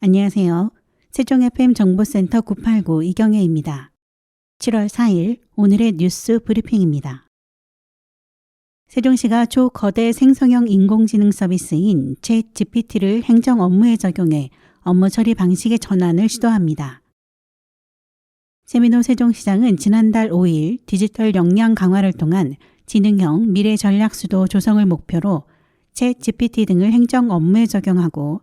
안녕하세요. 세종 FM 정보센터 989 이경혜입니다. 7월 4일 오늘의 뉴스 브리핑입니다. 세종시가 초거대 생성형 인공지능 서비스인 챗GPT를 행정 업무에 적용해 업무 처리 방식의 전환을 시도합니다. 세민호 세종시장은 지난달 5일 디지털 역량 강화를 통한 지능형 미래 전략 수도 조성을 목표로 챗GPT 등을 행정 업무에 적용하고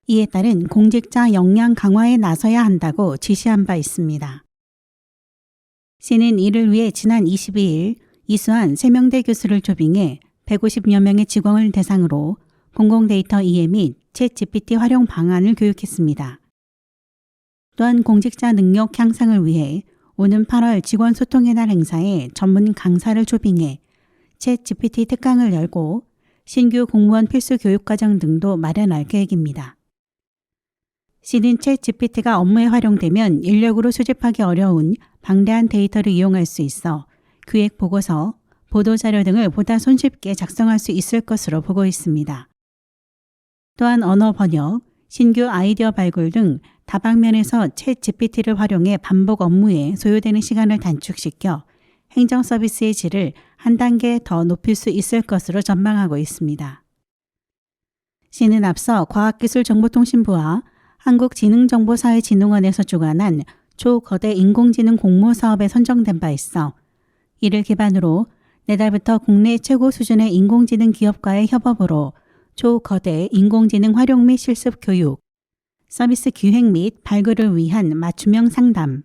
이에 따른 공직자 역량 강화에 나서야 한다고 지시한 바 있습니다. 시는 이를 위해 지난 22일 이수한 세명대 교수를 초빙해 150여 명의 직원을 대상으로 공공데이터 이해 및 챗GPT 활용 방안을 교육했습니다. 또한 공직자 능력 향상을 위해 오는 8월 직원 소통의 날 행사에 전문 강사를 초빙해 챗GPT 특강을 열고 신규 공무원 필수 교육과정 등도 마련할 계획입니다. 시는 챗GPT가 업무에 활용되면 인력으로 수집하기 어려운 방대한 데이터를 이용할 수 있어 기획 보고서, 보도자료 등을 보다 손쉽게 작성할 수 있을 것으로 보고 있습니다. 또한 언어 번역, 신규 아이디어 발굴 등 다방면에서 챗GPT를 활용해 반복 업무에 소요되는 시간을 단축시켜 행정 서비스의 질을 한 단계 더 높일 수 있을 것으로 전망하고 있습니다. 시는 앞서 과학기술정보통신부와 한국지능정보사회진흥원에서 주관한 초거대 인공지능 공모 사업에 선정된 바 있어 이를 기반으로 내달부터 국내 최고 수준의 인공지능 기업과의 협업으로 초거대 인공지능 활용 및 실습 교육, 서비스 기획 및 발굴을 위한 맞춤형 상담,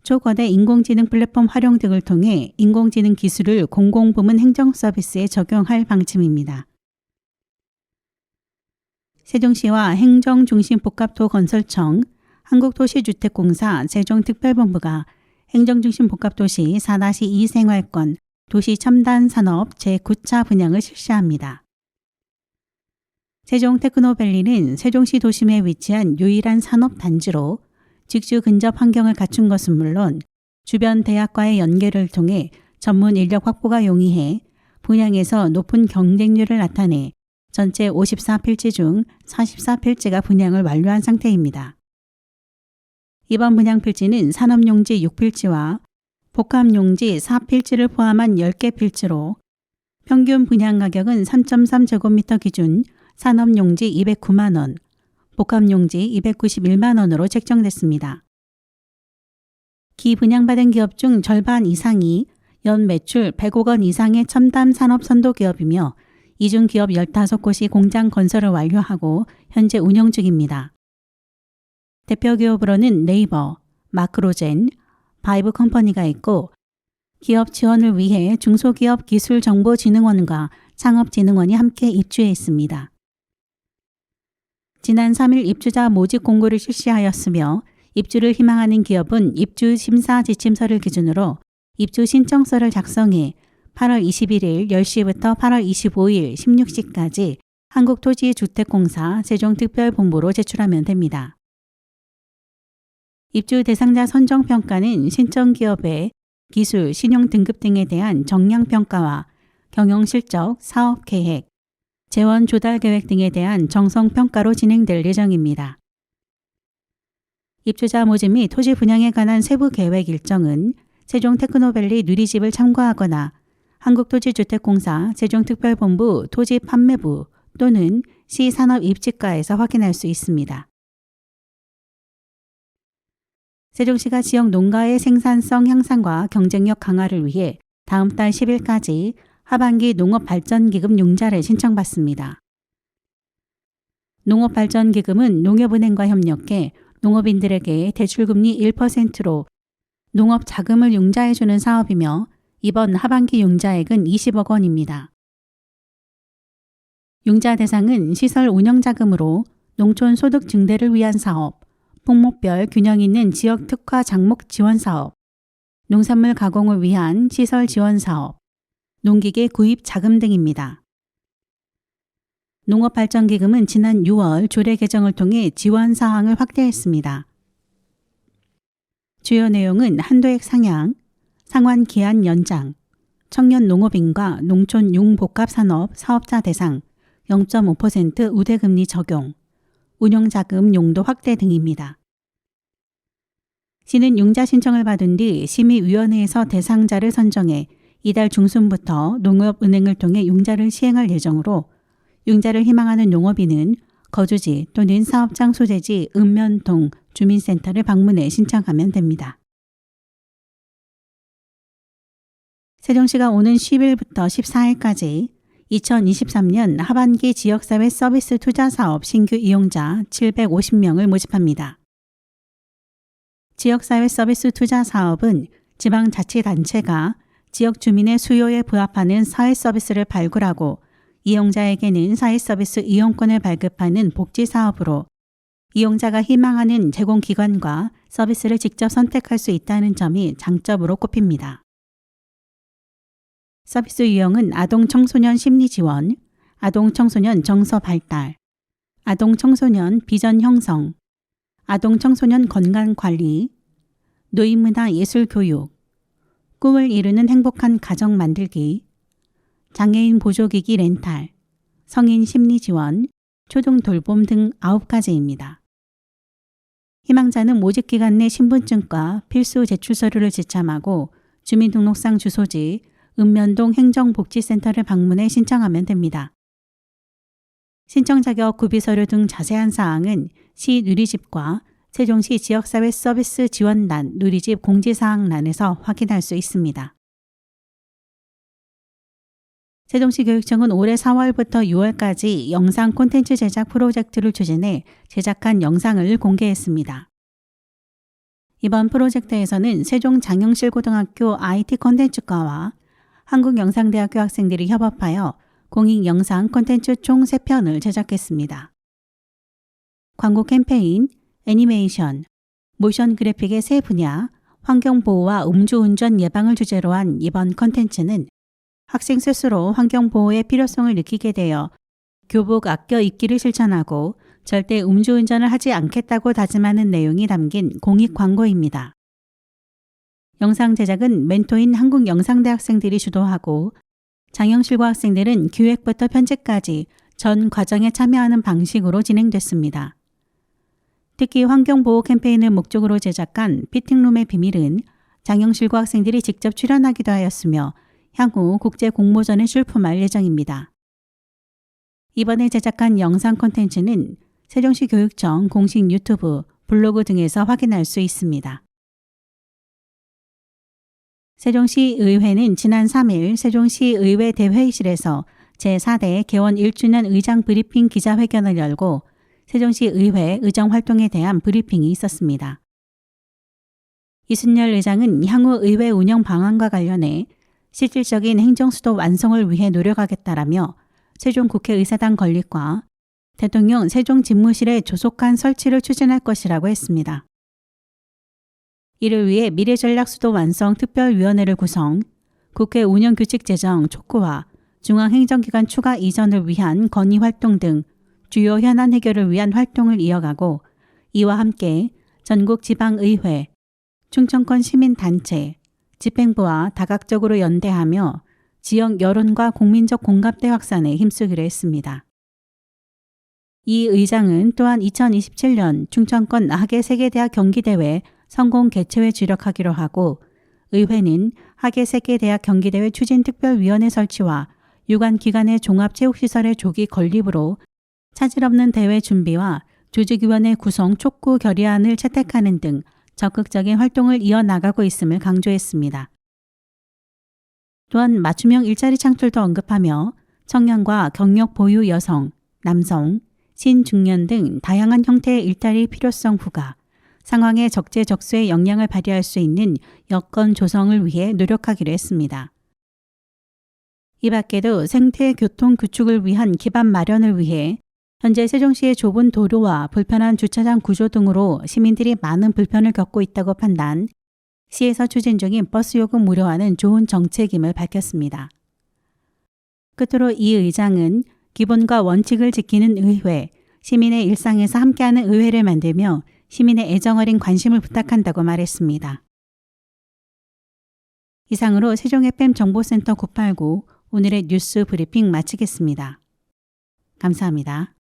초거대 인공지능 플랫폼 활용 등을 통해 인공지능 기술을 공공부문 행정 서비스에 적용할 방침입니다. 세종시와 행정중심복합도건설청, 한국도시주택공사 세종특별본부가 행정중심복합도시 4-2 생활권 도시첨단산업 제9차 분양을 실시합니다. 세종테크노밸리는 세종시 도심에 위치한 유일한 산업단지로 직주 근접 환경을 갖춘 것은 물론 주변 대학과의 연계를 통해 전문 인력 확보가 용이해 분양에서 높은 경쟁률을 나타내 전체 54필지 중 44필지가 분양을 완료한 상태입니다. 이번 분양 필지는 산업용지 6필지와 복합용지 4필지를 포함한 10개 필지로 평균 분양 가격은 3.3제곱미터 기준 산업용지 209만 원, 복합용지 291만 원으로 책정됐습니다. 기분양받은 기업 중 절반 이상이 연 매출 100억 원 이상의 첨단 산업 선도 기업이며 이 중 기업 15곳이 공장 건설을 완료하고 현재 운영 중입니다. 대표 기업으로는 네이버, 마크로젠, 바이브 컴퍼니가 있고 기업 지원을 위해 중소기업기술정보진흥원과 창업진흥원이 함께 입주해 있습니다. 지난 3일 입주자 모집 공고를 실시하였으며 입주를 희망하는 기업은 입주 심사 지침서를 기준으로 입주 신청서를 작성해 8월 21일 10시부터 8월 25일 16시까지 한국토지주택공사 세종특별본부로 제출하면 됩니다. 입주 대상자 선정평가는 신청기업의 기술, 신용 등급 등에 대한 정량평가와 경영실적, 사업계획, 재원 조달 계획 등에 대한 정성평가로 진행될 예정입니다. 입주자 모집 및 토지 분양에 관한 세부 계획 일정은 세종테크노밸리 누리집을 참고하거나 한국토지주택공사 세종특별본부 토지판매부 또는 시산업입지과에서 확인할 수 있습니다. 세종시가 지역 농가의 생산성 향상과 경쟁력 강화를 위해 다음 달 10일까지 하반기 농업발전기금 융자를 신청받습니다. 농업발전기금은 농협은행과 협력해 농업인들에게 대출금리 1%로 농업자금을 융자해주는 사업이며 이번 하반기 융자액은 20억 원입니다. 융자 대상은 시설 운영자금으로 농촌 소득 증대를 위한 사업, 품목별 균형 있는 지역 특화 작목 지원 사업, 농산물 가공을 위한 시설 지원 사업, 농기계 구입 자금 등입니다. 농업발전기금은 지난 6월 조례 개정을 통해 지원 사항을 확대했습니다. 주요 내용은 한도액 상향, 상환 기한 연장, 청년 농업인과 농촌 융복합산업 사업자 대상 0.5% 우대금리 적용, 운영자금 용도 확대 등입니다. 시는 융자 신청을 받은 뒤 심의위원회에서 대상자를 선정해 이달 중순부터 농업은행을 통해 융자를 시행할 예정으로 융자를 희망하는 농업인은 거주지 또는 사업장 소재지 읍면동 주민센터를 방문해 신청하면 됩니다. 세종시가 오는 10일부터 14일까지 2023년 하반기 지역사회 서비스 투자사업 신규 이용자 750명을 모집합니다. 지역사회 서비스 투자사업은 지방자치단체가 지역 주민의 수요에 부합하는 사회 서비스를 발굴하고 이용자에게는 사회 서비스 이용권을 발급하는 복지사업으로 이용자가 희망하는 제공기관과 서비스를 직접 선택할 수 있다는 점이 장점으로 꼽힙니다. 서비스 유형은 아동청소년 심리지원, 아동청소년 정서 발달, 아동청소년 비전 형성, 아동청소년 건강관리, 노인문화 예술교육, 꿈을 이루는 행복한 가정 만들기, 장애인 보조기기 렌탈, 성인 심리지원, 초등 돌봄 등 9가지입니다. 희망자는 모집기간 내 신분증과 필수 제출서류를 지참하고 주민등록상 주소지, 읍면동 행정복지센터를 방문해 신청하면 됩니다. 신청 자격, 구비서류 등 자세한 사항은 시 누리집과 세종시 지역사회 서비스 지원단 누리집 공지사항란에서 확인할 수 있습니다. 세종시 교육청은 올해 4월부터 6월까지 영상 콘텐츠 제작 프로젝트를 추진해 제작한 영상을 공개했습니다. 이번 프로젝트에서는 세종장영실고등학교 IT 콘텐츠과와 한국영상대학교 학생들이 협업하여 공익 영상 콘텐츠 총 3편을 제작했습니다. 광고 캠페인, 애니메이션, 모션 그래픽의 3분야, 환경보호와 음주운전 예방을 주제로 한 이번 콘텐츠는 학생 스스로 환경보호의 필요성을 느끼게 되어 교복 아껴 입기를 실천하고 절대 음주운전을 하지 않겠다고 다짐하는 내용이 담긴 공익 광고입니다. 영상 제작은 멘토인 한국영상대 학생들이 주도하고 장영실고 학생들은 기획부터 편집까지 전 과정에 참여하는 방식으로 진행됐습니다. 특히 환경보호 캠페인을 목적으로 제작한 피팅룸의 비밀은 장영실고 학생들이 직접 출연하기도 하였으며 향후 국제공모전에 출품할 예정입니다. 이번에 제작한 영상 콘텐츠는 세종시 교육청 공식 유튜브, 블로그 등에서 확인할 수 있습니다. 세종시의회는 지난 3일 세종시의회 대회의실에서 제4대 개원 1주년 의장 브리핑 기자회견을 열고 세종시의회 의정활동에 대한 브리핑이 있었습니다. 이순열 의장은 향후 의회 운영 방안과 관련해 실질적인 행정수도 완성을 위해 노력하겠다라며 세종국회의사당 건립과 대통령 세종집무실의 조속한 설치를 추진할 것이라고 했습니다. 이를 위해 미래전략수도 완성 특별위원회를 구성, 국회 운영규칙 제정 촉구와 중앙행정기관 추가 이전을 위한 건의활동 등 주요 현안 해결을 위한 활동을 이어가고 이와 함께 전국 지방의회, 충청권 시민단체, 집행부와 다각적으로 연대하며 지역 여론과 국민적 공감대 확산에 힘쓰기로 했습니다. 이 의장은 또한 2027년 충청권 하계세계대학 경기대회 성공 개최에 주력하기로 하고 의회는 하계세계대학 경기대회 추진특별위원회 설치와 유관기관의 종합체육시설의 조기 건립으로 차질 없는 대회 준비와 조직위원회 구성 촉구 결의안을 채택하는 등 적극적인 활동을 이어나가고 있음을 강조했습니다. 또한 맞춤형 일자리 창출도 언급하며 청년과 경력 보유 여성, 남성, 신중년 등 다양한 형태의 일자리 필요성 부과, 상황의 적재적소에 영향을 발휘할 수 있는 여건 조성을 위해 노력하기로 했습니다. 이 밖에도 생태 교통 구축을 위한 기반 마련을 위해 현재 세종시의 좁은 도로와 불편한 주차장 구조 등으로 시민들이 많은 불편을 겪고 있다고 판단, 시에서 추진 중인 버스 요금 무료화는 좋은 정책임을 밝혔습니다. 끝으로 이 의장은 기본과 원칙을 지키는 의회, 시민의 일상에서 함께하는 의회를 만들며 시민의 애정어린 관심을 부탁한다고 말했습니다. 이상으로 세종FM 정보센터 989 오늘의 뉴스 브리핑 마치겠습니다. 감사합니다.